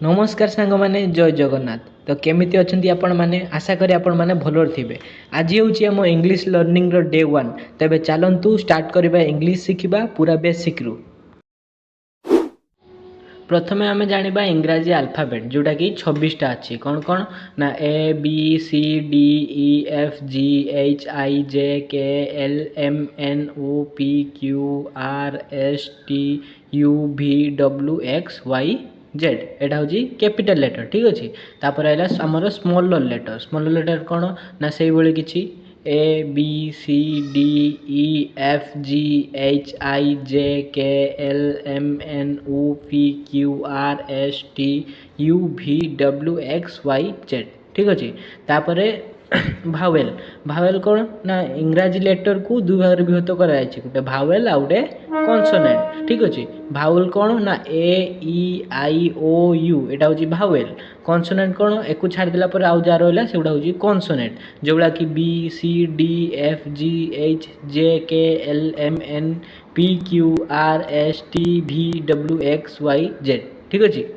नमस्कार सांग मैंने जय जगन्नाथ। तो केमिति अछंती आपण माने आशा करी आपण माने भलोर थिबे। आज होउची हम इंग्लिश लर्निंग रो डे 1। तबे चलंतु स्टार्ट करबा इंग्लिश शिखिबा पूरा बेसिक रु। प्रथमे आमे जानिबा इंग्राजी अल्फाबेट जोटा कि 26 टा अछि। कोन कोन ना A B C D E F G H I J K L M N O P Q R S T U V W X Y Z एटा हूँ कैपिटल लेटर ठीक अच्छे। तापर आइला आमर स्मॉल लेटर कौन ना से भाई किसी A B C D E F G H I J K L M N O P Q R S T U V W X Y Z ठीक अच्छे। तापर भावेल भावेल कौन ना इंग्राजी लेटर को दुई भाग में विभक्त कराई गोटे भावेल आ गोटे कॉन्सोनेंट ठीक अच्छे। भावेल कौन ना ए ई आई ओ यू एटा हूँ भावेल। कॉन्सोनेंट कौन एक छाड़देला आउ जहाँ रहा से हूँ कॉन्सोनेंट जो गुड़ा कि B C D F G H J K L M N P Q R S T V W X Y Z ठीक अच्छे।